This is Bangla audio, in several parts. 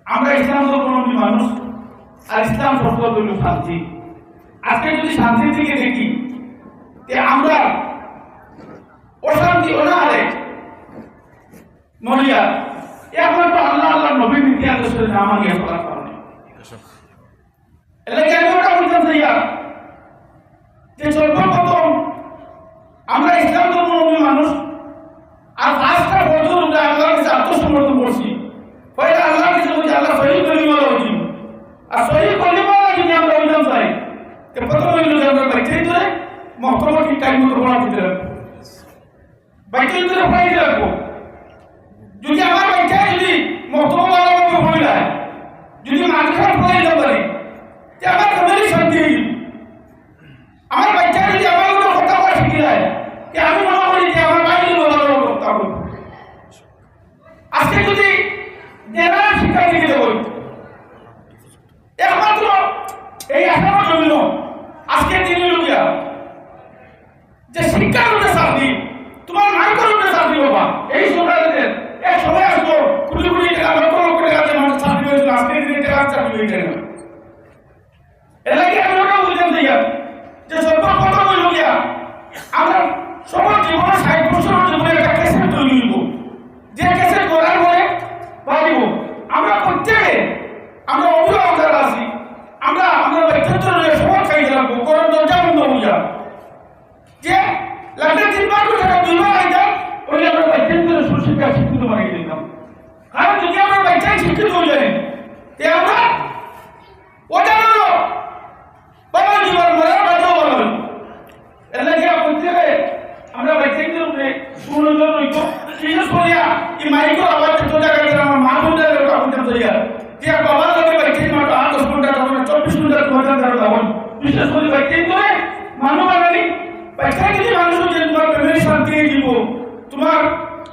আমরা ইসলাম ধর্মাবলম্বী মানুষ, আর ইসলাম শব্দ হল শান্তি। আজকে যদি শান্তির দিকে দেখি, আমরা অশান্তি অনাহারে মরিয়া একমাত্র আল্লাহ আল্লাহ নবীর নীতি আদর্শের নাম নিয়ে করার কারণে এলাকা আমি ওটা বলতে চাই যে সর্বপ্রথম আমরা ইসলাম ধর্মাবলম্বী মানুষ, আর আজকাল বছর আল্লাহর কাছে আত্মসমর্পণ করছি। পয়লা আল্লাহর কাছে বলছি আল্লাহ সহি কলিমালা হইছি, আর সহি কলিমালা যদি আমরা হইতাম চাই প্রথম হইল যে আমরা বাইকের ধরে মহতমা ঠিক টাইম মতো পড়া দিতে রাখবো, বাইকের ধরে পড়াইতে রাখবো। যদি আমার বাইকে যদি মহতমা ভালোভাবে হয়ে যায়, যদি মাঝখান পড়াই দিতে পারি, আমার ফ্যামিলি শান্তি হয়ে যাবে। আমার বাচ্চা যদি আমার কোনো কথা বলা শিখে যায়, আমি মনে করি যে আমার বাইরে ভালো কথা বলবো। আজকে যদি জেনারেল শিক্ষা দিকে দেব, একমাত্র এই আশার জন্য আজকে দিনে লোকিয়া যে শিক্ষার উপরে শান্তি, তোমার মাইকের উপরে শান্তি বাবা। এই সরকারের এক সময় আসতো কোটি কোটি টাকা লক্ষ লক্ষ টাকা মানুষ শান্তি হয়েছিল, আজকে দিনে টাকা চাকরি হয়ে যায় না। এর লাগে আমি ওটা বুঝলাম যে সর্বপ্রথম হইল গিয়া আমরা সবার জীবনে ৬০ বছরের জীবনে একটা ক্যাসেট তৈরি হইব, যে ক্যাসেট করার পরে পারিব আমরা প্রত্যেকে আমরা অভিভাবক যারা আছি, আমরা ব্যক্তিত্ব সবার খাই রাখবো, করার দরজা বন্ধ হইয়া যে লাগলে ৩ বার টাকা ২ বার আইতাম, ওই আমরা ব্যক্তিত্ব সুশিক্ষা শিক্ষিত বানিয়ে দিতাম। কারণ যদি আমরা বাচ্চাই শিক্ষিত হয়ে যাই, আমরা ওটা হলো বাবা জীবন বলার বাধ্য বলা হইল। এর লাগে প্রত্যেকে আমরা বাচ্চাদের উপরে সুনজর রইত। বিশেষ করিয়া এই মাইকের আওয়াজ তো জায়গায় আমার মা বোনদের একটা হইতাম যাইয়া যে বাবার লাগে বাচ্চাই মাত্র ৮-১০ ঘন্টা তখন ২৪ ঘন্টা ঘন্টা তখন বিশেষ করে বাচ্চাই ধরে মানুষ বাঙালি বাচ্চাই যদি মানুষ যে তোমার প্রেমের শান্তি দিব, তোমার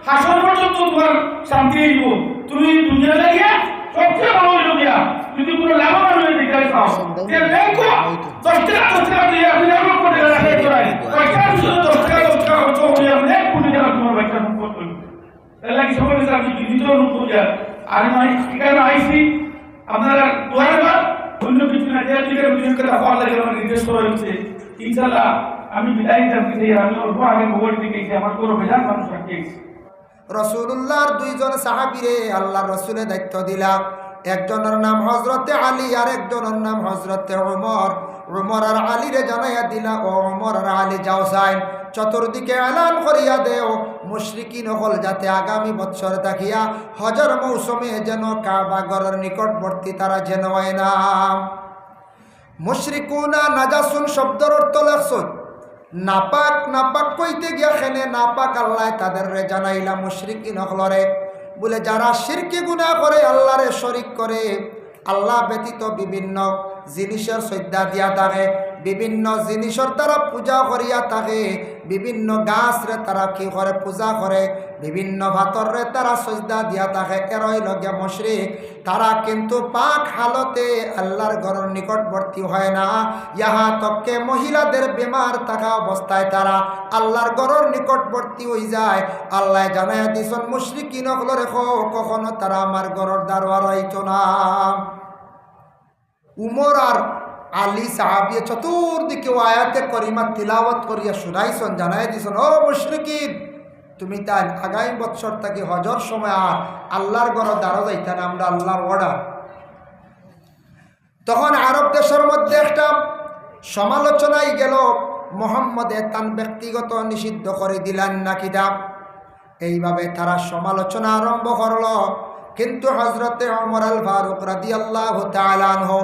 হাসন পর্যন্ত তোমার শান্তি দিব, তুমি দুনিয়া লাগিয়া সবচেয়ে ভালো হইল গিয়া যদি কোনো লাভবান হয়ে দেখাই পাও যে ব্যাংকো ১০ টাকা দিয়ে আপনি আমার কোটি টাকা রাখে করাই বাচ্চা শুধু ১০ টাকা খরচ হয়ে আপনি ১ কোটি টাকা তোমার বাচ্চা সম্পদ করবেন। এর লাগে সবাই আপনি বিজিত রূপ করিয়া আর আমি এখানে আইসি আপনারা দোয়ার বা অন্য কিছু না যে দিকে বিনিয়োগ কথা পাওয়া লাগে আমার নির্দেশ করা হচ্ছে। ইনশাআল্লাহ আমি বিদায় নিতে চাই, আমি অল্প আগে মোবাইল দিকে আমার কোনো বেজান মানুষ রাখি। রাসূলুল্লাহর ২ জন সাহাবীরে আল্লাহর রাসূলের দায়িত্ব দিলা। একজনের নাম হযরতে আলী আর একজনের নাম হযরতে ওমর। ওমর আর আলীরে জানাইয়া দিলা, ও ওমর আর আলী যাও যাই চতুর্দিকে এলান করিয়া দেও মুশরিকিন হল যাতে আগামী বৎসর দেখিয়া হজর মৌসুমে যেন কাবা ঘরের নিকটবর্তী তারা যেন হয় না। মুশরিকুনা নাজাসুন শব্দের অর্থ লেখছুন নাপাক। নাপাক কইতে গিয়া খেনে নাপাক আল্লাহ তাদের রে জানাইলা মুশরিকিন হলরে বলে যারা শিরকি গুনাহ করে আল্লাহরে শরীক করে, আল্লাহ ব্যতীত বিভিন্ন জিনিসের শ্রদ্ধা দিয়া থাকে, বিভিন্ন জিনিসের তারা পূজা করিয়া থাকে, বিভিন্ন গাছরে তারা কি করে পূজা করে, বিভিন্ন ভাতরে তারা শ্রদ্ধা দিয়া থাকে, এরই লগে মুশরিক। তারা কিন্তু পাক হালতে আল্লাহর ঘরের নিকটবর্তী হয় না। ইহা তককে মহিলাদের বেমার থাকা অবস্থায় তারা আল্লাহর ঘরের নিকটবর্তী হয়ে যায়। আল্লাহ জানাইয়া দিছেন মুশরিকিন হলো রেখো কখনো তারা আমার ঘরের দারোয়ার হইতো না। উমর আর আলী সাহাবী চতুর্দিকে আয়াতে করিমা তিলাওয়াত করিয়া শুনাইছেন, জানাই দিছেন ও মুশরিকিন তুমি তাই আগামী বৎসর থেকে হজর সময় আর আল্লাহর ঘরে দাঁড়া যাইতেন, আমরা আল্লাহর অর্ডার। তখন আরব দেশের মধ্যে একটা সমালোচনাই গেল, মুহাম্মদে তান ব্যক্তিগত নিষিদ্ধ করে দিলেন নাকি দা, এইভাবে তারা সমালোচনা আরম্ভ করল। কিন্তু হযরতে ওমর আল ফারুক রাদিয়াল্লাহু তাআলা আনহু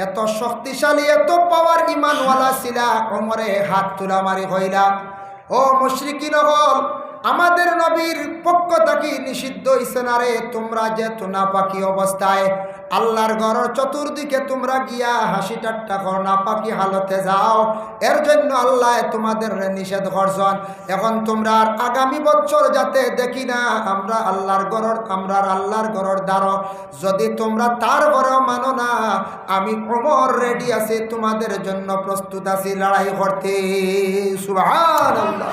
এত শক্তিশালী এত পাওয়ার ইমানওয়ালা ছিলা, ওমরে হাত তুলা মারি হইলা ও মুশরিকিন হল আমাদের নবীর পক্ষ থেকে নিষিদ্ধ হইছে না রে, তোমরা যে নাপাকি অবস্থায় আল্লাহর ঘরের চতুর্দিকে তোমরা গিয়া হাসি ঠাট্টা করো, নাপাকি হালতে যাও, এর জন্য আল্লাহ তোমাদের নিষেধ করছেন। এখন তোমরা আগামী বছর যাতে দেখি না আমরা আল্লাহর ঘরের দ্বারো, যদি তোমরা তার ঘরেও মানো না আমি ওমর রেডি আছি, তোমাদের জন্য প্রস্তুত আছি লড়াই করতে। সুবহানাল্লাহ।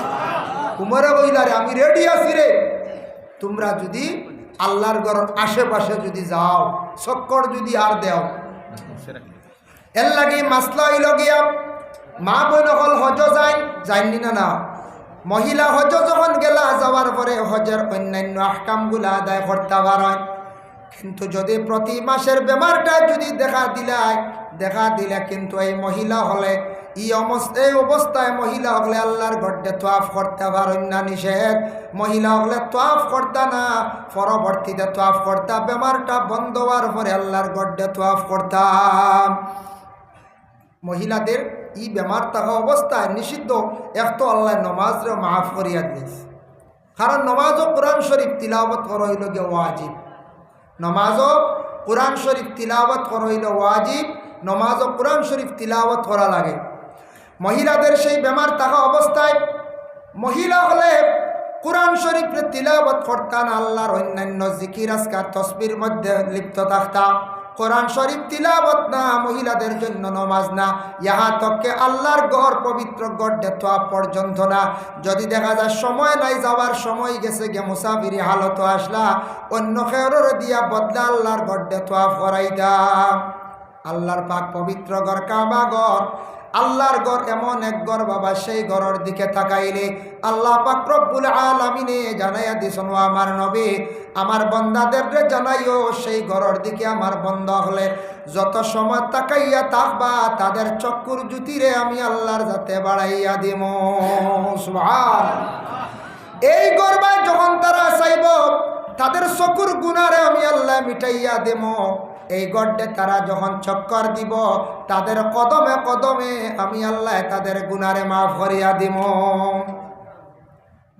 উমরে বইলা রে আমি রেডি আছি রে, তোমরা যদি আল্লাহর ঘরের আশেপাশে যদি যাও চক্কর যদি আর দেও এর লাগে মাসলা হইল গিয়া মা বোন হল হজ যায়নি না মহিলা হজ যখন গেলা যাওয়ার পরে হজের অন্যান্য আহকামগুলা আদায় করতে পারেন কিন্তু যদি প্রতি মাসের বেমারটা যদি দেখা দিলে কিন্তু এই মহিলা হলে এই অবস্থায় মহিলা হলে আল্লাহর গড্ডে তোয়াফ করতে পারেন না, নিষেধ। মহিলা হলে তোয়াফ করতা না, পরবর্তীতে তোয়াফ করতা, বেমারটা বন্ধ হওয়ার পরে আল্লাহর গড্ডে তোয়াফ করতাম। মহিলাদের এই বেমার থাকা অবস্থায় নিষিদ্ধ। এক তো আল্লাহ নমাজরে মাফ করিয়া দিস, কারণ নমাজও কোরআন শরীফ তিলাওয়াত করা হইল গে ওয়াজিব। নমাজও কোরআন শরীফ তিলাওয়াত করা হইল ওয়াজিব, নমাজও কোরআন শরীফ তিলাওয়াত করা লাগে। মহিলাদের সেই বেমার থাকা অবস্থায় মহিলা হলে কোরআন শরীফের তিলাওয়াত করতাম, আল্লাহর অন্যান্য জিকির আজকার তসবির মধ্যে লিপ্ত থাকতাম। কোরআন শরীফ তিলাওয়াত না, মহিলাদের জন্য নমাজ না। ইহা তককে আল্লাহর ঘর পবিত্র গড্ডে তোয়াফ পর্যন্ত না। যদি দেখা যায় সময় নাই, যাওয়ার সময় গেছে গে, মুসাফিরি হালত আসলা, অন্য খেয়র দিয়া বদলা আল্লাহর গড্ডে তোয়াফ করাইতাম। আল্লাহর পাক পবিত্র ঘর কাবা ঘর, আল্লাহর ঘর এমন এক ঘর বাবা, সেই ঘরের দিকে তাকাইলে আল্লাহ পাক রব্বুল আলামিনে জানাইয়া দিছেন, ও আমার নবী আমার বান্দাদের জানাইও সেই ঘরের দিকে আমার বান্দা হলে যত সময় তাকাইয়া থাকবা তাদের চক্ষুর জ্যোতিরে আমি আল্লাহর যাতে বাড়াইয়া দিব। সুবহানাল্লাহ। এই গর্বায় যখন তারা চাইব তাদের চকুর গুনারে আমি আল্লাহ মিটাইয়া দেব। এই গড্ডে তারা যখন চক্কর দিব তাদের কদমে কদমে আমি আল্লাহ তাদের গুনারে মাফ করিয়া দিব।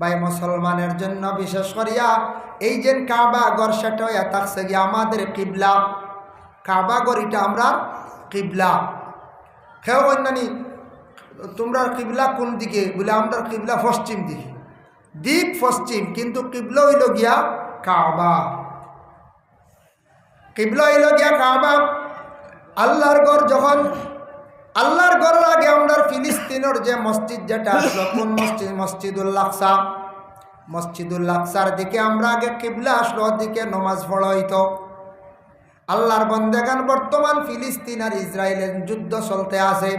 ভাই মুসলমানের জন্য বিশেষ করিয়া এই যে কাবা ঘর, সেটা হইয়া থাকছে গিয়ে আমাদের কিবলা। কাবা ঘর এটা আমরা কিবলা। কেউ বলনানি তোমরা কিবলা কোন দিকে? বলে আমরা কিবলা পশ্চিম দিকে, দিক পশ্চিম, কিন্তু কিবলা হইল গিয়া কাবা। কিবলা হইল গিয়া কাবা। আল্লাহর ঘর যখন, আল্লাহর ঘরের আগে আমরা ফিলিস্তিনের যে মসজিদ যেটা আসলো, কোন মসজিদ? মসজিদুল আকসা। মসজিদুল আকসার দিকে আমরা আগে কিবলা আসলো, দিকে নমাজ পড়া হইতো। আল্লাহর বন্দেগান বর্তমান ফিলিস্তিন আর ইসরায়েলের যুদ্ধ চলতে আছে।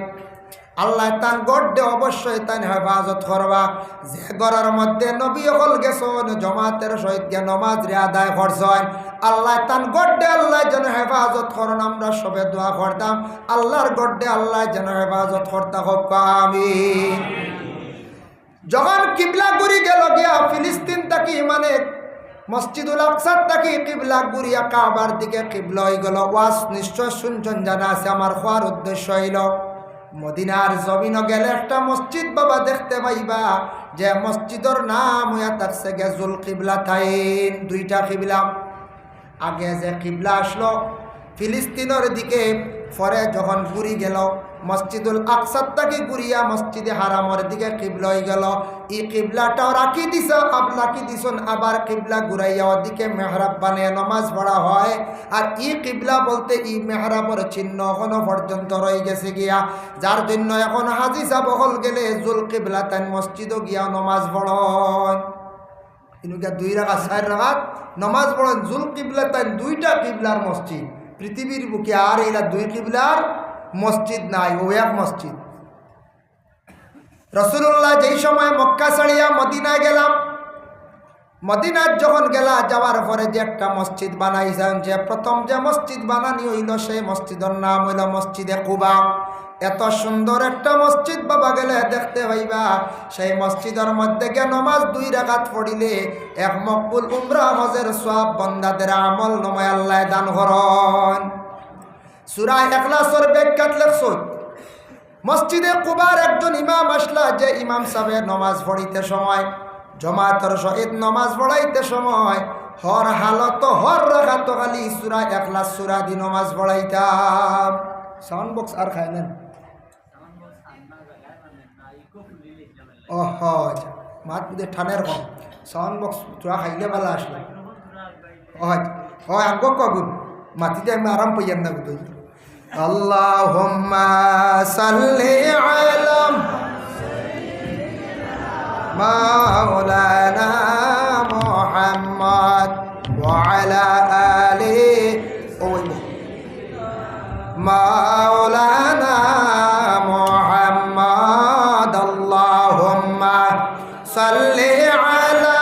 আল্লাহ তান গড্ডে অবশ্যই তান হেফাজত করবা। যে ঘরের মধ্যে নবী হল গেছেন জমাতের সহিত গে নমাজ রে আদায় করছেন, আল্লাহ তান গড্ডে আল্লাহ যেন হেফাজত করেন। আমরা সবে দোয়া করতাম আল্লাহর গড্ডে আল্লাহ যেন হেফাজত করতে হোক, আমিন। যখন কিবলা ঘুরি গেল গিয়া ফিলিস্তিন থাকি, মানে মসজিদুল আকসার থাকি কিবলা ঘুরিয়া কাবার দিকে কিবলা হয়ে গেল। ওয়াজ নিশ্চয় শুনছেন, জানা আছে। আমার হওয়ার উদ্দেশ্য হইল মদিনার জমিন গেলে একটা মসজিদ বাবা দেখতে পাইবা, যে মসজিদের নাম হইয়া থাকছে গে জুল কিবলা তাইন। দুইটা কিবলা। আগে যে কিবলা আসলো ফিলিস্তিনের দিকে, পরে যখন ঘুরি গেল মসজিদুল আকসার থেকে ঘুরিয়া মসজিদে হারামের দিকে কিবলা হয়ে গেল। এই কিবলাটাও রাখি দিছেন, আবার কিবলা ঘুরাইয়া ওদিকে মেহরাব বানিয়ে নমাজ পড়া হয়। আর ই কিবলা বলতে ই মেহরাবের চিহ্ন এখনো পর্যন্ত রয়ে গেছে গিয়া, যার জন্য এখন হাজি সাহেব হল গেলে জুল কিবলা তাই মসজিদও গিয়া নমাজ পড়ন। কিন্তু 2 রাকাত 4 রাকাত নমাজ পড়েন জুল কিবলা তাই। দুইটা কিবলার মসজিদ পৃথিবীর বুকে, আর এইলা 2 কিবলার মসজিদ নাই, ও এক মসজিদ। রাসূলুল্লাহ যেই সময় মক্কা ছাড়িয়া মদিনায় গেলাম, মদিনায় যখন গেলা যাওয়ার পরে যে একটা মসজিদ বানাইছেন, যে প্রথম যে মসজিদ বানানি হইল সেই মসজিদের নাম হইল মসজিদে কুবা। এত সুন্দর একটা মসজিদ বাবা গেলে দেখতে পাইবা। সেই মসজিদের মধ্যে গিয়ে নমাজ 2 রাকাত পড়িলে এক মকবুল উমরা হজের সওয়াব বান্দাদের আমল নময় আল্লাহ দান করেন। সূরা ইখলাসের ব্যাখ্যাত লেখছেন, মসজিদে কুবার একজন ইমাম আসলা, যে ইমাম সাহেব নমাজ পড়িতে সময়, জমাতের সহিত নমাজ পড়াইতে সময় হর হালত হর রাকাত খালি সূরা ইখলাস সূরা দি নমাজ পড়াইতাম। সাউন্ড বক্স আর খায় নেন। মাত বুঝে ঠানের কম, সাউন্ড বক্স তোরা খাইলে ভালো আসলে হয় আগ কগুন মাতিতে আমি আরাম পাইয়ান না বুঝি। আল্লাহুম্মা সাল্লি আলা মাওলানা মুহাম্মদ وعلى آل مولانا محمد اللهم صل على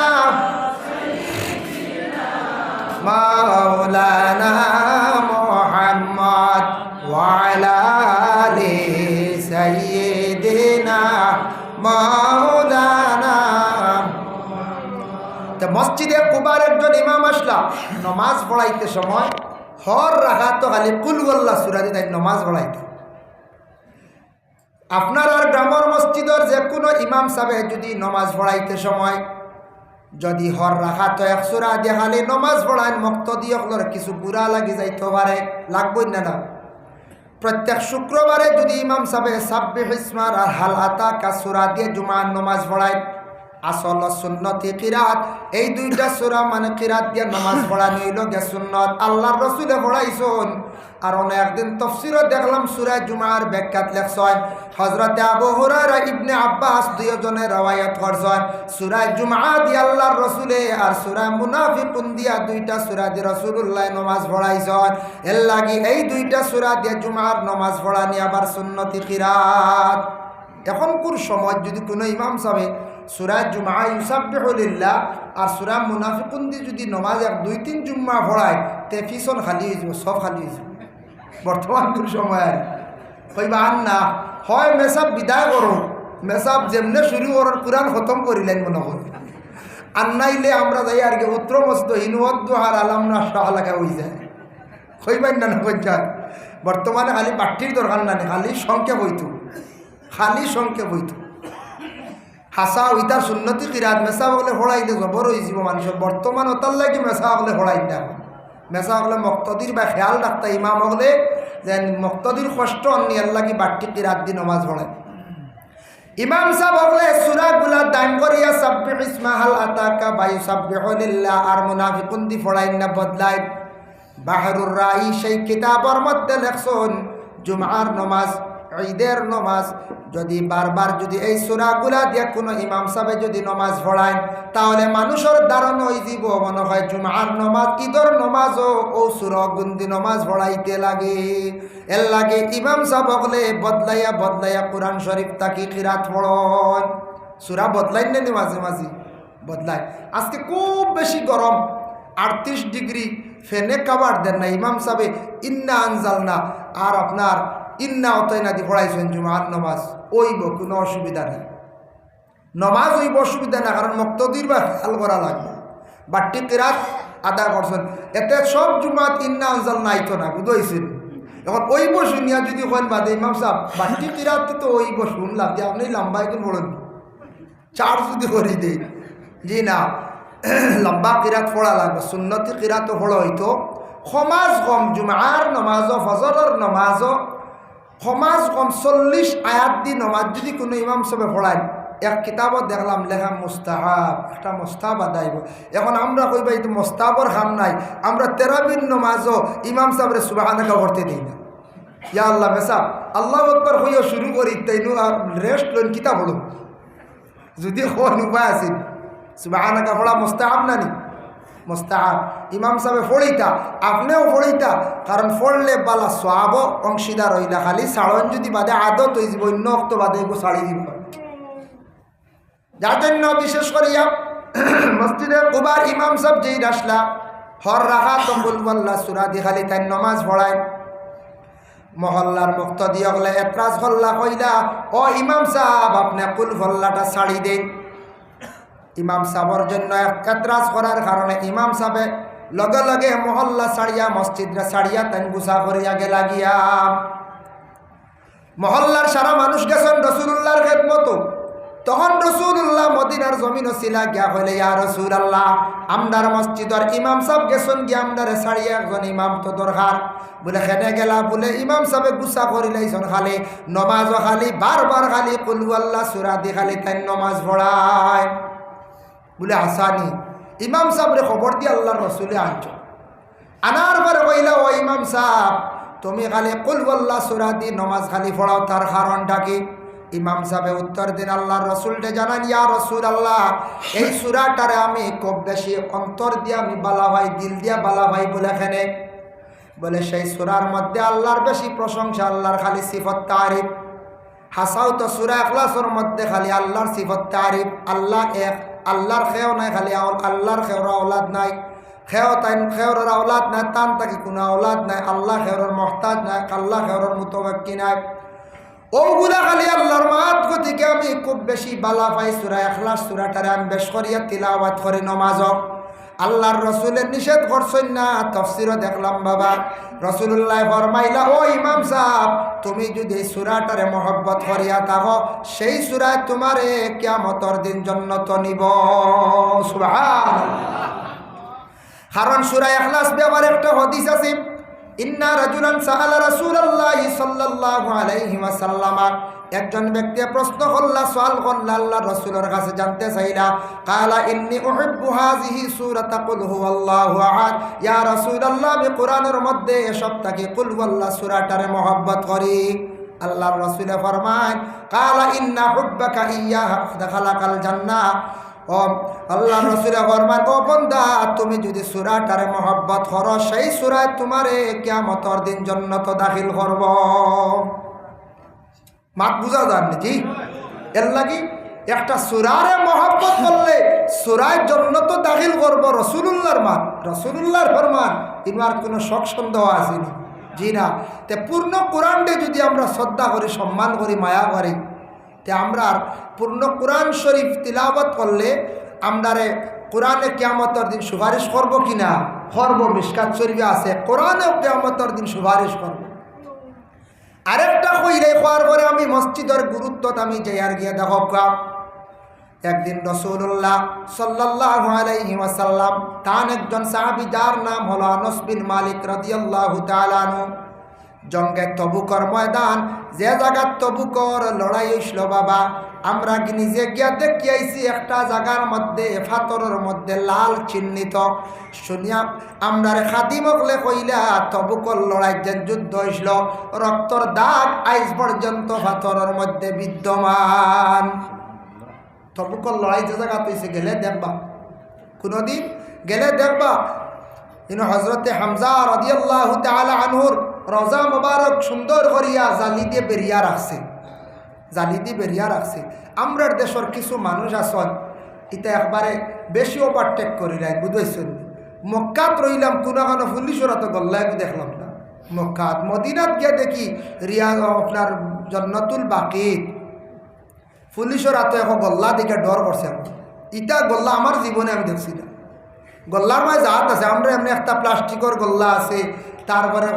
مولانا محمد وعلى آل سيدنا مولانا। তো মসজিদে কুবার একজন ইমাম আসলা নমাজ পড়াইতে সময় হর রাখা তো খালি কুলওয়াল্লাহ সূরা দিয়ে নমাজ পড়াইতে। আপনার আর গ্রামের মসজিদের যে কোনো ইমাম সাহেব যদি নমাজ পড়াইতে সময় যদি হর রাখা তো এক সূরা দিয়ে খালি নমাজ পড়ায় মুক্তদি হকলর কিছু বুড়া লাগি যাইতে পারে, লাগবই না না। প্রত্যেক শুক্রবারে যদি ইমাম সাহেব সাব্বিহ ইসমার আর হাল আতাকা সূরা দিয়ে জুমার নমাজ পড়ায়, আসল সুন্নতি কিরাত এই দুইটা সূরা মানে কিরাত দিয়ে নামাজ পড়ানো হইল গে সুন্নত, আল্লাহর রাসূলে পড়াইছেন। আর একদিন তাফসীরে দেখলাম সূরা জুমার ব্যাখ্যাত লেখছেন হযরতে আবু হুরায়রা ইবনে আব্বাস দুইজনে রওয়ায়াত করছেন সূরা জুমআ দিয়ে আল্লাহর রাসূলে আর সূরা মুনাফিকুন দিয়া দুইটা সূরা দিয়ে রাসূলুল্লাহ নামাজ পড়াইছেন। এর লাগি এই দুইটা সূরা দিয়ে জুমার নামাজ পড়ানি আবার সুন্নতি কিরাত। এখন কোন সময় যদি কোনো ইমাম সাহেব সূরা জুমআ ইউসাব্বিহু লিল্লাহ আর সূরা মুনাফিকুন দিয়ে যদি নামাজ এক দুই তিন জুম্মা পড়ায় তে পিছন খালি হয়ে যাব, সব খালি হয়ে যাব। বর্তমান কোন সময় আর কইবা আন না হয় মেসাব বিদায় করো, মেসাব যেমনে শুরু করার কোরআন খতম করিলেন মনে করি, আর নাইলে আমরা যাই আর কি উত্তর মস্ত হিনুয়দ্দু আর আলাম না শাহলাকা হয়ে যায়। কইবেন না না কইজার বর্তমানে খালি পাঠ্যির দরকার না, খালি সংখ্যা বইতো, খালি সংখ্যা বইতো। হাসা ওইটা সুন্নতি কিরাত মেসা বলে হড়াইলে জবর হয়ে যাব মানুষের। বর্তমান ওটার লাগে মেসা হলে হড়াই না, মেসা হলে মক্তদির বা খেয়াল রাখতা ইমাম হলে যে মক্তদির কষ্ট অন্যার লাগি বাট্টি কিরাত দি নমাজ পড়ায়। ইমাম সাহেব হলে সূরাগুলা দান করিয়া সাব্বিহ ইসমা হাল আতাকা বা ইউসাব্বিহু লিল্লাহ আর মুনাফিকুন দি পড়াই না বদলায়। বাহরুর রাই সেই কিতাবের মধ্যে লেখছেন জুমার নমাজ ঈদের নমাজ যদি বারবার যদি এই সূরাগুলা দিয়ে কোনো ইমাম সাহেব যদি নমাজ পড়ায় তাহলে মানুষের ধারণা হয়ে যাব মনে হয় জুমার নমাজ ঈদের নমাজও ও সূরা গুন্দি নমাজ পড়াইতে লাগে। এর লাগে ইমাম সাহেব হলে বদলাইয়া বদলাইয়া কোরআন শরীফ তাকি কিরাত পড়ন। সূরা বদলাই নেই মাঝে মাঝে বদলায়। আজকে খুব বেশি গরম 38 ডিগ্রি, ফেনে কাবার দেন না ইমাম সাহেব ইন্না আনজালনা আর আপনার ইন্না অতয়না দি পড়াইছেন জুমার নমাজ ওইব, কোনো অসুবিধা নেই, নমাজ ওইব অসুবিধা না, কারণ মুক্তদির বা খেয়াল করা লাগবে বাট্টি কিরাত আদা করছেন। এতে সব জুমাত ইন্না আনজাল নাইতো না বুঝাইছেন। এখন ওইব শুনিয়া যদি কেন বাদে ইমাম সাহেব বাট্টি কিরাত তো ওইব শুনলাম যে আপনি লম্বা একদিন বলুন চার যদি করে দেন জি না লম্বা কিরাত পড়া লাগবে, সুন্নতি কিরাতও পড়া হইতো। সমাজ কম জুমার নমাজও ফজরের নমাজও সমাজ কম 40 আয়াত দি নমাজ যদি কোনো ইমাম সাহেব পড়ায় এক কিতাবত দেখলাম লেখা মুস্তাহাব, একটা মুস্তাহাব আদাইব। এখন আমরা কইবা এই তো মুস্তাহাবর খাম নাই, আমরা তেরাবির নমাজও ইমাম সাহেবের সুবহানাকা করতে দিই না। ইয়া আল্লাহ মেসাব আল্লাহু আকবার হইয়া শুরু করি তাইনু আর রেস্ট লইন কিতাব পড়ো যদি কোন উপায় আছে। সুবহানাকা পড়া মুস্তাহাব নানি, মুস্তাহাব ইমাম সাহেব পড়িতা আপনিও পড়িতা, কারণ পড়লে বালা সওয়াব অংশীদার হইলা। খালি সাড়ন যদি বাদে আদত হয়ে যাব অন্য অক্ত বাদে এগো ছাড়ি দিব। যার জন্য বিশেষ করিয়া মসজিদে কুবার ইমাম সাহেব যেই আসলা হর রাখা তম্বুল বল্লা সূরা দি খালি তাই নমাজ পড়ায়। মহল্লার মুক্তদি হলে এতরাজ হল্লা কইলা ও ইমাম সাহেব আপনি কুল হল্লাটা ছাড়ি দেন। ইমাম সাহেবের জন্য এতরাজ করার কারণে ইমাম সাহেব লগে লগে মহল্লা ছাড়িয়া মসজিদরা ছাড়িয়া তাই গুছা করিয়া গেলা গিয়া। মহল্লার সারা মানুষ গেছেন রাসূলুল্লাহর খেদমত। তখন রাসূলুল্লাহ মদিনার জমিনও ছিলা গিয়া হইলে ইয়া রাসূলুল্লাহ আমদার মসজিদের ইমাম সাহেব গেছেন গিয়া আমদারে ছাড়িয়া একজন ইমাম তো দরকার। বলে খেনে গেলা বলে ইমাম সাহেব গুছা করিলাইছেন খালি নমাজও খালি বারবার খালি কুল আল্লাহ সূরা দি খালি তাই নমাজ পড়ায়। বলে আসানি ইমাম সাহেবরে খবর দিয়ে আল্লাহর রসুলে আনছ। আনার পরে কইলা ও ইমাম সাহেব তুমি খালি কুল আল্লাহ সূরা দি নমাজ খালি পড়াও, তার কারণটা কি? ইমাম সাহেব উত্তর দিন আল্লাহর রসুলকে জানান, ইয়া রসুল আল্লাহ, এই সূরাটারে আমি খুব বেশি অন্তর দিয়ে আমি বালা ভাই, দিল দিয়া বালা ভাই বলে এখানে বলে সেই সূরার মধ্যে আল্লাহর বেশি প্রশংসা, আল্লাহর খালি সিফত তারিফ। হাসাও তো সূরা ইখলাসের মধ্যে খালি আল্লাহর সিফত তারিফ। আল্লাহ এক, আল্লাহর খেও নাই, খালি আল্লাহর খেওর আওলাদ নাই, খেওরের আওলাদ নাই, তান তাকে কোনো আওলাদ নাই, আল্লাহ খেওরের মহতাজ নাই, আল্লাহ খেওরের মুতওয়াক্কি নাই। ওগুলা খালি আল্লাহর মাত গতিকে আমি খুব বেশি বালা পাই সূরা ইখলাস সূরাটারে আমি বেশ করিয়া তিলাওয়াত করি নমাজ। আল্লাহর রসুলের নিষেধ করছেন না, তাফসীরও দেখলাম বাবা রসুল্লাহ ফরমাইলা, ও ইমাম সাহেব, তুমি যদি এই সূরাটারে মহব্বত করিয়া থাকো, সেই সূরায় তোমারে কিয়ামতের দিন জান্নাত নিব। সুবহানাল্লাহ। কারণ সূরা ইখলাস ব্যাপারে একটা হাদিস আছে, ইন্না রাজুলান সাআলা রাসূলুল্লাহি সাল্লাল্লাহু আলাইহি ওয়াসাল্লাম, একজন ব্যক্তি প্রশ্ন করলা, সওয়াল করলা আল্লাহর রাসূলের কাছে, জানতে চাইলা, কালা ইন্নী উহিব্বু হাযিহি সূরাতা কুল হুয়াল্লাহু আহাদ, ইয়া রাসূলুল্লাহ, আমি কোরআনের মধ্যে এসব থেকে কুল হুয়াল্লাহ সূরাটারে মহব্বত করি। আল্লাহর রাসূল ফরমান, কালা ইন্না হুব্বাকা ইয়্যাহা দাখালাকাল জান্নাহ, ও আল্লাহর রাসূল ফরমান, ও বান্দা, তুমি যদি সূরাটারে মহব্বত করো, সেই সূরায় তোমারে কিয়ামতের দিন জান্নাত দাখিল করব। মাত বুঝা যান জি? এর লাগি একটা সূরারে মহব্বত করলে সূরায় জান্নাত দাখিল করব, রাসূলুল্লাহর মাত, রাসূলুল্লাহর ফরমান, ইনার কোনো শক সন্দেহ আসেনি জি না। তে পূর্ণ কোরআনকে যদি আমরা শ্রদ্ধা করি, সম্মান করি, মায়া করি, তে আমরা পূর্ণ কোরআন শরীফ তিলাওয়াত করলে আমরারে কোরআনে কিয়ামতের দিন সুপারিশ করব কিনা? করব। মিশকাত শরীফে আছে, কোরআনেও কিয়ামতের দিন সুপারিশ করব। আরেকটা কইলে কোয়ার পরে আমি মসজিদের গুরুত্ব আমি যাইয়ার গিয়ে দেখো, একদিন রাসূলুল্লাহ সাল্লাল্লাহু আলাইহি ওয়াসাল্লাম তান একজন সাহাবী, যার নাম হলো আনাস বিন মালিক রাদিয়াল্লাহু তাআলা আনহু, জঙ্গে তবুকর ময়দান, যে জায়গার তবুকর লড়াই হইছিল বাবা, আমরা নিজে গিয়া দেখি আইছি একটা জায়গার মধ্যে ফাতরের মধ্যে লাল চিহ্নিত। শুনিয়া আমরা খাদিমকলে কইলা, তবুকর লড়াই যে যুদ্ধ হইছিল, রক্তর দাগ আইজ পর্যন্ত ফাতরের মধ্যে বিদ্যমান। তবুকর লড়াই যে জায়গা হইছে গেলে দেখবা, কোনদিন গেলে দেখবা, ইনো হযরতে হামজা রাদিয়াল্লাহু তাআলা আনহুর রওজা মুবারক সুন্দর করিয়া জালি দিয়ে বেরিয়া রাখছে, জালি দিয়ে বেরিয়া রাখছে। আমরার দেশের কিছু মানুষ আসন এটা একবারে বেশি ওভারটেক করি নাই, বুঝেছেন? মক্কাত রইলাম, কোনো কোনো পুলিশরা তো গল্লায় দেখলাম না। মক্কাত, মদিনাত গিয়ে দেখি রিয়াজ আপনার জান্নাতুল বাকিত, পুলিশরা তো এখন গল্লা দেখে ডর করছে। ইটা গল্লা আমার জীবনে আমি দেখছি না। গল্লার মাঝে জাত আছে, আমরা এমনি একটা প্লাস্টিকের গল্লা আছে, তারপরে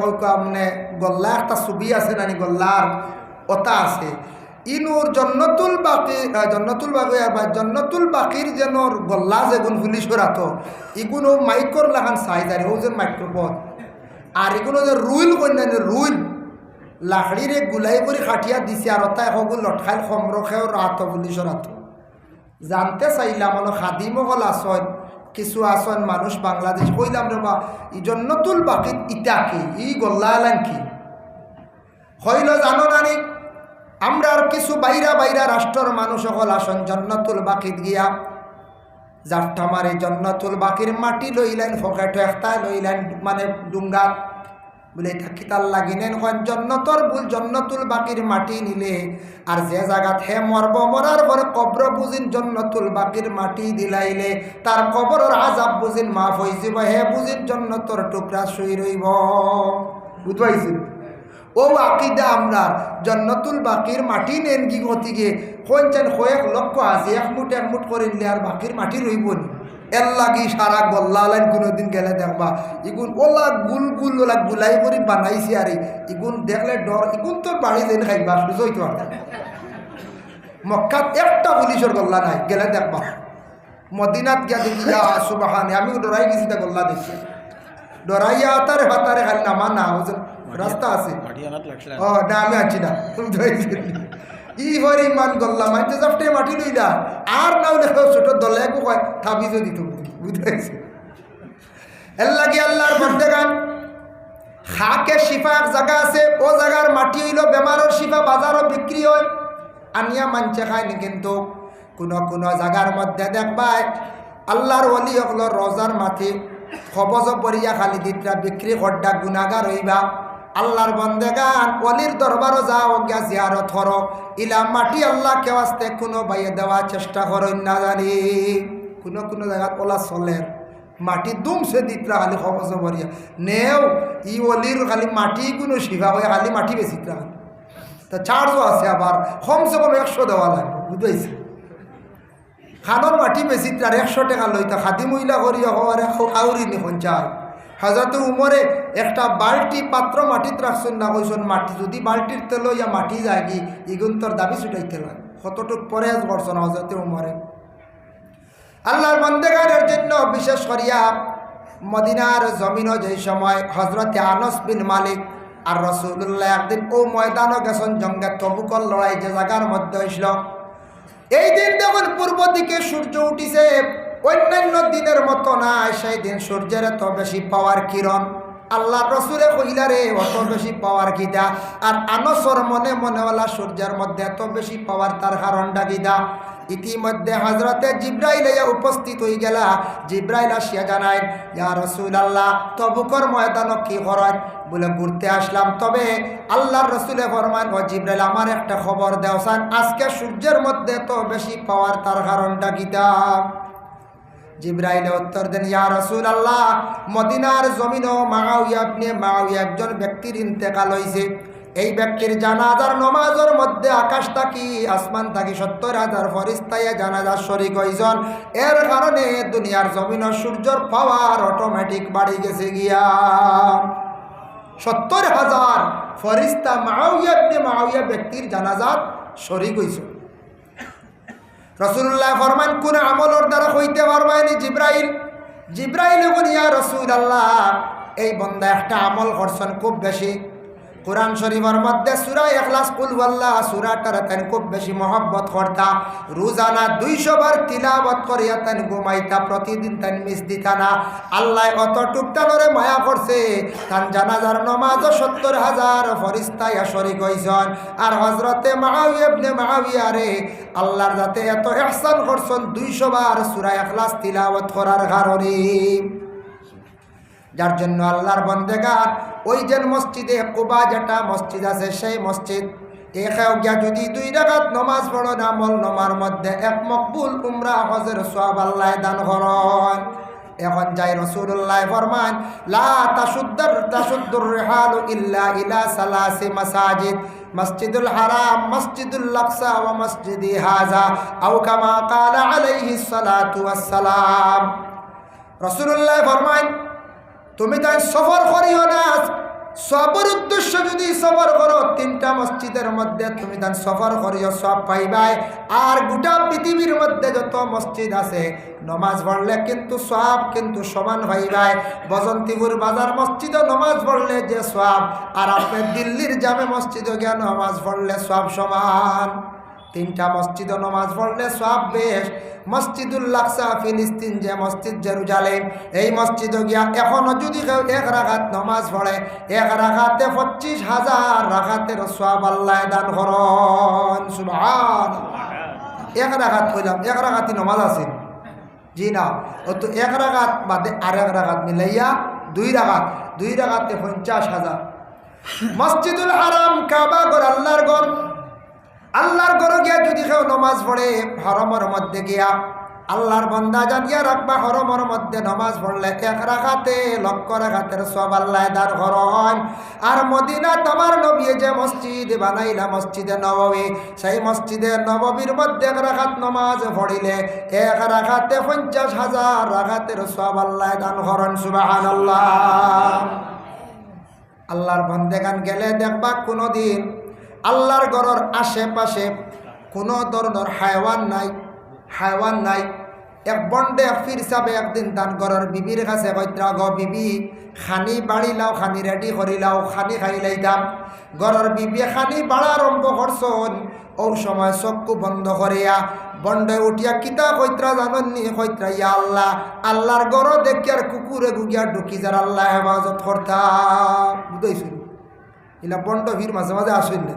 মানে গল্লা একটা ছবি আছে নানি গল্লার ওটা আছে। ইনুর জন্নতুল বাকি বা জন্নতুল বাকির যেন গল্লা যেগুন পুলিশরা তো ইগুলো মাইকর লাগান সাইজারি ও যে মাইক্রোফোন, আর এগুলো যে রুইল কন্যানি রুইল লাকড়িরে গুলাই করে খাটিয়া দিছে, আর ওটা এখন লটখাইল সমরখেও রাত পুলিশর রাত। জানতে চাইলাম হলো খাদিমকল আসন, কিছু আসন মানুষ বাংলাদেশ, কইলাম রে বা ই জন্নতুল বাকিত ইটা কি, ই গল্লা এলান কি? হইল জানো নানি, আমরা আর কিছু বাইরা রাষ্ট্রের মানুষ সকল আসন জান্নাতুল বাকিত গিয়া জাফটা মারে জান্নাতুল বাকির মাটি লইলেন, ফকেট একটাই লইলেন, মানে ডুঙ্গা বলে এটা কিতাল লাগিনেন জন্নতর ভুল, জান্নাতুল বাকির মাটি নিলে আর যে জায়গাত হে মরব, মরার পরে কবর বুঝিন জান্নাতুল বাকির মাটি দিলাইলে তার কবরের আযাব বুঝিন মাফ হয়ে যাব, হে বুঝিন জান্নাতর টুকরা শুই রইব। বুঝবাইছেন? ও আকিদা আমরা জান্নাতুল বাকির মাটি নেন কি গতিকে কোনছেন কয়েক লক্ষ আছে, এক মুঠ করে নিলে আর বাকির মাটি রইব নি? এর লাগি সারা গল্লা লাইন কোনোদিন গেলে দেখবা ইগুন ওলা গুল ওলা গুলাই করে বানাইছে, আর ইগুন দেখলে ডর, ইগুন তোর বাড়ি যেন খাইবা বুঝই তো। মক্কাত একটা পুলিশের গল্লা নাই, গেলে দেখবা। মদিনাত গিয়া দেখি সুবহানে, আমি ডরাই গেছি তা গল্লা দেখছি, ডরাইয়া হাতারে খালি নামা না রাস্তা আছে, ও না আমি আছি না, ই হরি মান গল্লা মাইতে জাফটে মাটি লইলা আর নাও দেখো ছোট দলে কয় থাবিজও দিত, বুঝাইছে? এর লাগি আল্লাহর বন্দে গান খাকে শিফা এক জায়গা আছে, ও জায়গার মাটি হইল বেমারের শিফা, বাজারও বিক্রি হয়। আনিয়া মানছে খায়নি। কিন্তু কোনো কোনো জায়গার মধ্যে দেখবাই আল্লাহর ওলি হলো রোজার মাথি খবজ পরিয়া খালি দিতরা বিক্রি করডা গুনাগার হইবা। আল্লাহর বন্দেগান ওলির দরবারও যাও গিয়া জিয়ারত করো, ইলা মাটি আল্লাহ কেউ আসতে কোনো বাইয়ে দেওয়ার চেষ্টা করেন না জানি। কোনো কোনো জায়গা ওলা চলের মাটি দুমছে দিতরা খালি খবজ পরিয়া নেও ই ওলির খালি মাটি কোনো শিখা হয়ে খালি মাটি বেশিতরা তা চার্জও আছে, আবার কমসে কম 100 দেওয়া লাগবে, বুঝাইছে। খানোর মাটি বেশি তার 100 টাকা লইতা খাদি মহিলা করিয়া হওয়ার আউরি নিখন চায়। হাজরতে উমরে একটা বাল্টি পাত্র মাটিত রাখছেন না, কইসন মাটি যদি বাল্টির তেল ইয়া মাটি যায় কি ইগুন তোর দাবি ছুটাইতে লাগে, কতটুক পরেজ করছেন হজরতে উমরে। আল্লাহর বন্দেগানের জন্য বিশেষ করিয়া মদিনার জমিনও যে সময় হজরতে আনস বিন মালিক আর রসুল্লাহ একদিন ও ময়দানও গেছেন জঙ্গে তবুকর লড়াই যে জায়গার মধ্যে হইছিল। এই দিন যখন পূর্ব দিকে সূর্য উঠিছে, অন্যান্য দিনের মতো না, সেই দিন সূর্যের এত বেশি পাওয়ার কিরণ। আল্লাহ রসুলে কহিলারে অত বেশি পাওয়ার গিদা, আর আনসর মনে মনেওয়ালা সূর্যের মধ্যে এত বেশি পাওয়ার তার কারণটা গিদা। ইতিমধ্যে হজরতে জিব্রাইল উপস্থিত হয়ে গেলা। জিব্রাইল আসিয়া জানায়, ইয়া রাসূলুল্লাহ তবুকর ময়দান কি করেন? বলে ঘুরতে আসলাম। তবে আল্লাহর রসুলে ফরমান, ও জিব্রাইল আমার একটা খবর দেওসান, আজকে সূর্যের মধ্যে তো বেশি পাওয়ার তার কারণটা গীতা। জিব্রাইল উত্তর দেন, ইয়া রাসূলুল্লাহ মদিনার জমিনও মাউইয়া একজন ব্যক্তির ইন্তেকাল হয়েছে। এই ব্যক্তির জানাজার নমাজের মধ্যে আকাশ থাকি আসমান থাকি 70,000 ফেরেশতা জানাজার শরীক হইছেন। এর কারণে দুনিয়ার জমিন সূর্যের পাওয়ার অটোমেটিক বাড়ি গেছে গিয়া 70,000 ফেরেশতা মাউইয়া ব্যক্তির জানাজাত শরীক হইছে। রাসূলুল্লাহ ফরমান, কোন আমলের দ্বারা হইতে পারবানি? জিব্রাইল বলেন, ইয়া রাসূলুল্লাহ এই বান্দা একটা আমল করছেন খুব বেশি। কুরআন শরীফের মধ্যে সূরা ইখলাস কুল ওয়াল্লাহ সূরাটার তান খুব বেশি মহব্বত করতা, রোজানা 200 বার তিলাওয়াত করিয়া তান ঘুমাইতা, প্রতিদিন তান মিস দিতা না। আল্লাহ অতটুক তানরে মায়া করছে, তান জানাজার নামাজও 70,000 ফেরেশতা শরীক হইছেন। আর হযরতে মুআবিয়া ইবনে মুআবিয়া রে আল্লাহর যাতে এত ইহসান করছেন 200 বার সূরা ইখলাস তিলাওয়াত করার কারণে। যার জন্য আল্লাহর বন্দেগান ওই যে মসজিদে কুবা যেটা মসজিদ আছে, সেই মসজিদ এখাও গিয়া যদি 2 রাকাত নামাজ পড়ো না, আমল নামার মধ্যে এক মকবুল উমরা হজের সওয়াব আল্লাহ দান করেন। এখন যাই রাসূলুল্লাহ ফরমান, লা তাশুদ্দুর রিহালু ইল্লা ইলা সালাসি মাসাজিদ, মসজিদুল হারাম, মসজিদুল আকসা ওয়া মসজিদি হাযা আও কামা ক্বালা আলাইহিস সালাতু ওয়াস সালাম। রাসূলুল্লাহ ফরমান, তুমি তাই সফর করিও না, সফর উদ্দেশ্য যদি সফর করো 3টা মসজিদের মধ্যে তুমি তাই সফর করিও, সব পাইবাই। আর গোটা পৃথিবীর মধ্যে যত মসজিদ আছে নমাজ পড়লে কিন্তু সব কিন্তু সমান পাইবাই। বসন্তীপুর বাজার মসজিদে নমাজ পড়লে যে সব, আর আপনি দিল্লির জামে মসজিদে গিয়ে নমাজ পড়লে সব সমান। 3টা মসজিদে নমাজ পড়লে সব বেশ। মসজিদুল আকসা ফিলিস্তিন যে মসজিদ জেরুজালেম, এই মসজিদে গিয়া এখনো যদি কেউ 1 রাকাত নমাজ পড়ে, 1 রাকাতে 25,000 রাকাতের সওয়াব আল্লাহ দান করেন। সুবহানাল্লাহ। 1 রাকাত কইলাম, 1 রাকাতই নমাজ আছে জি না, ও তো 1 রাকাত বাদে আর 1 রাকাত মিলাইয়া 2 রাকাত, 2 রাকাতে 50,000। মসজিদুল হারাম কাবা ঘর আল্লাহর ঘর, আল্লাহর ঘরে গিয়া যদি কেউ নমাজ পড়ে হরমের মধ্যে গিয়া, আল্লাহর বান্দা জানিয়া রাখবা হরমের মধ্যে নমাজ পড়লে 1 রাকাতে 1,00,000 রাকাতের সওয়াব আল্লাহ দান করেন। আর মদিনাত আমার নবী যে মসজিদ বানাইলা মসজিদে নববী, সেই মসজিদে নববীর মধ্যে 1 রাকাত নমাজ পড়িলে 1 রাকাতে 50,000 রাকাতের সওয়াব আল্লাহ দান করেন। সুবহানাল্লাহ। আল্লাহর বান্দাগান গেলে দেখবা কোনোদিন আল্লাহর ঘরের আশেপাশে কোনো ধরনের হায়ওয়ান নাই। এক বন্ডে ফির সাবে একদিন তান ঘরের বিবির কাছে কইত্রা, গো বিবি খানি বাড়ি লাও, খানি রেডি করি লাও, খানি খাই লাইতাম। ঘরের বিবি খানি বাড়া আরম্ভ করছন, ও সময় চক্ষু বন্ধ করিয়া বন্ডে উঠিয়া কিতা কইত্রা জাননি, কইত্রা, ইয়া আল্লাহ, আল্লাহর ঘর দেখিয়ার কুকুরে গুগিয়া ঢুকি যার আল্লাহ হেফাজত করতাম। বুঝাইছিল ইলা বন্ড ভিড় মাঝে মাঝে আসেন না,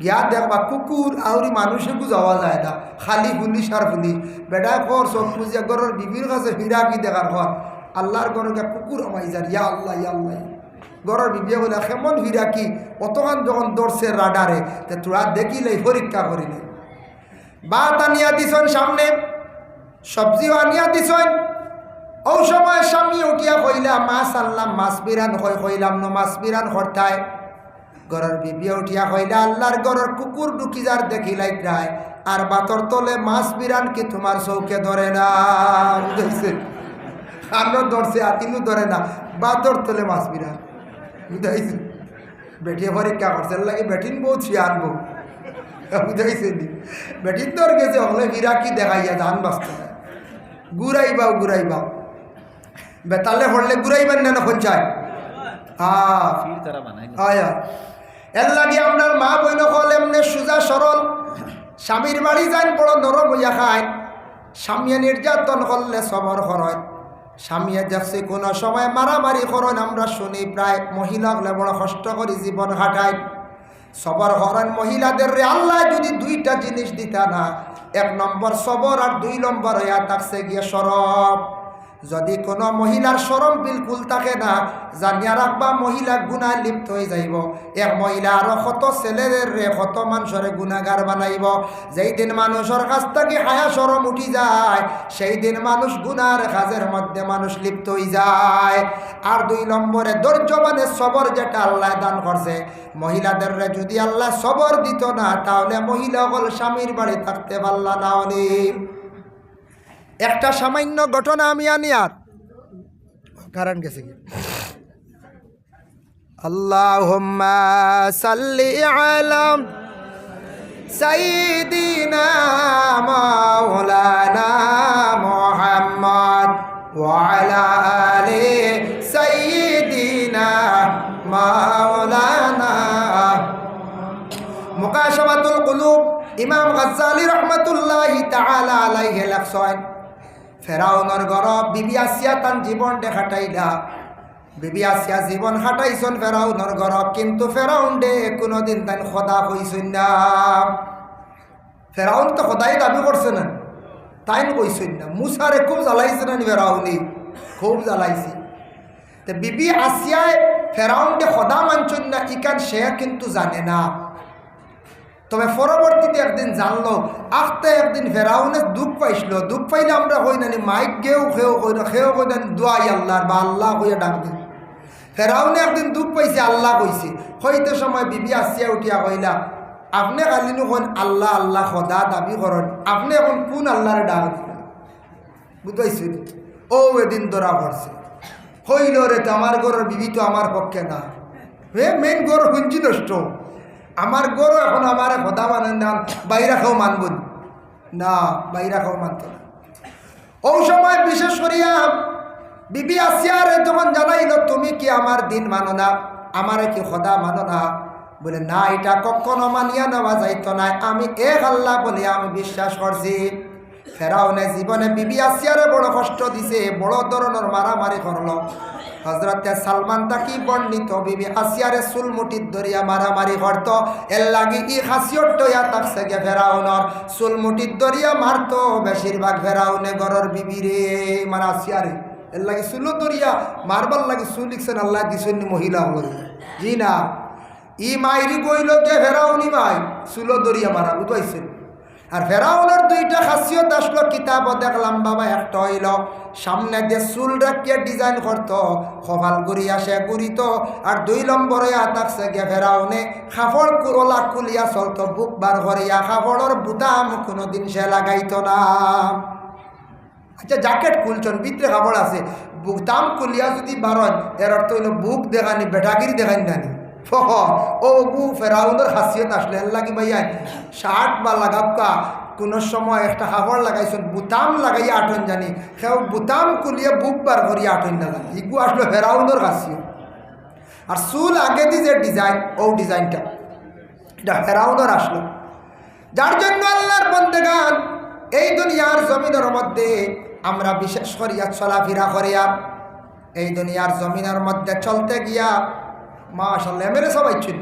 গিয়া দেখবা কুকুর আউরি মানুষেকু যাওয়া যায় না, খালি পুলিশ আর পুলিশ। বেটা কর চোখ বুঝিয়া ঘরের বিবির কাছে ফিরা কি দেখার ঘর আল্লাহর ঘরে গিয়া কুকুর আমাই যার, ইয়া আল্লাহ ইয়া আল্লাহ। ঘরের বিবিয়া বলে কেমন ফিরা কি অতখান যখন দৌড়ছে রাডারে, তে তোরা দেখিলে পরীক্ষা করিলে। ভাত আনিয়া দিছন সামনে, সবজিও আনিয়া দিছন। ও সময় স্বামী উঠিয়া কইলা মাছ আনলাম, মাছ বিরান কইলাম ন মাছ বিরান হরতায়। ঘরের বিবিয়া উঠিয়া কইলা আল্লাহর ঘরের কুকুর ঢুকি যার দেখিলাই প্রায়, আর বাতর তলে মাছ বিরান কি তোমার চৌকে ধরে না? বুঝাইছে আনো ধরছে আর তিনু ধরে না, বাতর তলে মাছ বিরান। বুঝাইছে বেটিয়ে পরীক্ষা করছে লাগে বেটিন বউ ছিয়া আনবো। বুঝাইছে নি বেটিন তোর গেছে হলে হীরা কি দেখাইয়া ধান বাঁচতে না, ঘুরাইবাও ঘুরাইবাও বেতালে হরলে ঘুরাইবেন না পঞ্চায়েত। হ্যাঁ এর লাগে আপনার মা বইন হল এমনি সোজা সরল, স্বামীর বাড়ি যান বড় নরম হইয়া খায়। স্বামীয়ে নির্যাতন করলে সবর হয়, স্বামীয়ে দেখছি কোনো সময় মারামারি করেন আমরা শুনি প্রায়, মহিলা হলে বড় কষ্ট করে জীবন কাটায়। সবর করেন মহিলাদের রে আল্লাহ যদি দুইটা জিনিস দিতা না, 1 নম্বর সবর আর 2 নম্বর হইয়া থাকছে গিয়ে সরব। যদি কোনো মহিলার শরম বিলকুল থাকে না, জানিয়া রাখবা মহিলা গুনায় লিপ্ত হয়ে যাইব। এক মহিলা আরো কত ছেলেদের রে কত মানুষের গুনাগার বানাইব। যেই দিন মানুষের কাছ থেকে হায়া শরম উঠি যায়, সেই দিন মানুষ গুনার কাজের মধ্যে মানুষ লিপ্ত হয়ে যায়। আর 2 নম্বরে ধৈর্য মানে সবর, যেটা আল্লাহ দান করছে মহিলাদের রে যদি আল্লাহ সবর দিত না, তাহলে মহিলা হল স্বামীর বাড়ি থাকতে পারলা না। অনেক একটা সামান্য ঘটনা আমি আনি আর কারণ গেছে কি আল্লাহুম্মা সাল্লি আলা সাইয়্যিদিনা মাওলানা মুহাম্মদ ওয়া আলা আলি সাইয়্যিদিনা মাওলানা। মুকাশাফাতুল কুলুব ইমাম গাজ্জালি রাহমাতুল্লাহি তাআলা আলাইহি লেখছেন, ফেরাউনের ঘর বিবি আসিয়া তান জীবন দেখাটাইলা। বিবি আসিয়া জীবন হাঁটাইছন ফেরাউনের ঘর, কিন্তু ফেরাউন ডে কোনোদিন তাই খোদা কইছেন না। ফেরাউন তো খোদাই দাবি করছে না, তাই কইছেন না। মুসারে খুব জ্বালাইছে না ফেরাউনি, খুব জ্বালাইছে। তো বিবি আসিয়ায় ফেরাউন ডে খোদা মানছেন না, ইকান সে কিন্তু জানে না। তবে পরবর্তীতে একদিন জানলো, আখতে একদিন ফেরাউনে দুঃখ পাইছিল। দুঃখ পাইলে আমরা হই নানি মাইক গেও খেয়েও কই না, খেয়েও কই না দোয়াই আল্লাহর বা আল্লাহ কইয়া ডাক দিন। ফেরাউনে একদিন দুঃখ পাইছে, আল্লাহ কইছে। হইতে সময় বিবি আসিয়া উঠিয়া কইলা, আপনি কালিনু কইন আল্লাহ আল্লাহ খোদা দাবি করেন, আপনি এখন কোন আল্লাহরে ডাক দিলেন? বুঝাইছেন? ও এদিন ধরা পড়ছে, হইল রে তো আমার ঘরের বিবি তো আমার পক্ষে না। মেন ঘর হুঞ্জি নষ্ট, আমার গরু এখন আমার খোদা মানেন না, বাইরা খাও মানব না, বাইরা খাও মানত না। ও সময় বিশেষ করিয়া বিবি আসিয়ারে যখন জানাইল, তুমি কি আমার দিন মানো না, আমারে কি খোদা মানো না? বলে না, এটা কখনো মানিয়া নেওয়া যাইত না, আমি এক আল্লাহ বলে আমি বিশ্বাস করছি। ফেরাউনে জীবনে বিবি আসিয়ারে বড় কষ্ট দিছে, বড় ধরনের মারামারি করলো। হযরতে সালমান তাকি বর্ণিত বিবি আসিয়ারে চুল মুঠিত ধরিয়া মারামারি করত। এর লাগি ই খাসিয়ত হইয়া থাকছে গে ফেরাউনর, চুল মুঠিত ধরিয়া মারত বেশিরভাগ ফেরাউনে ঘরের বিবিরে, মানে আসিয়ারে। এর লাগি চুল ধরিয়া মারবার লাগি চুল লিখছেন আল্লাহ দিছেন মহিলা হল। জি না, ই মাইরি কইল যে ফেরাউনি মাই চুল ধরিয়া মারা, বুঝাইছেন? আর ফেরাউনের 2টা খাসিয়ত আসলো কিতাবও দেখলাম বাবা। একটা হইল সামনে দিয়ে চুল রাখিয়া ডিজাইন করতো, কপাল গুড়িয়া সে গুড়িত। আর 2 নম্বরে থাকছে গে ফেরাউনে কাপড় কুরলা খুলিয়া চলতো, বুক বার করিয়া কাপড়ের বুতাম কোনোদিন সে লাগাইতো না। আচ্ছা জ্যাকেট খুলছেন, ভিতরে কাপড় আছে, বুতাম খুলিয়া যদি বারণ, এর অর্থ হইল বুক দেখানি, বেটাগিরি দেখানি নানি। ও গু ফেরাউনের খাসিয়ত আসলে এর লাগি ভাইয়া শার্ট বা লাগাবকা কোনো সময় একটা কাপড় লাগাইছেন, বুতাম লাগাইয়া আটন জানি, সেও বুতাম খুলিয়া বুক বার করিয়া আটন না জানি। ইগু আসলো ফেরাউনের খাসিয়ত। আর চুল আগে দিয়ে যে ডিজাইন, ও ডিজাইনটা এটা ফেরাউনের আসলো। যার জন্য আল্লাহর বন্দেগান এই দুনিয়ার জমিনের মধ্যে আমরা বিশেষ করিয়া চলাফেরা করিয়া এই দুনিয়ার জমিনের মধ্যে চলতে গিয়া মাশাআল্লাহ মেরে সবাই ছিল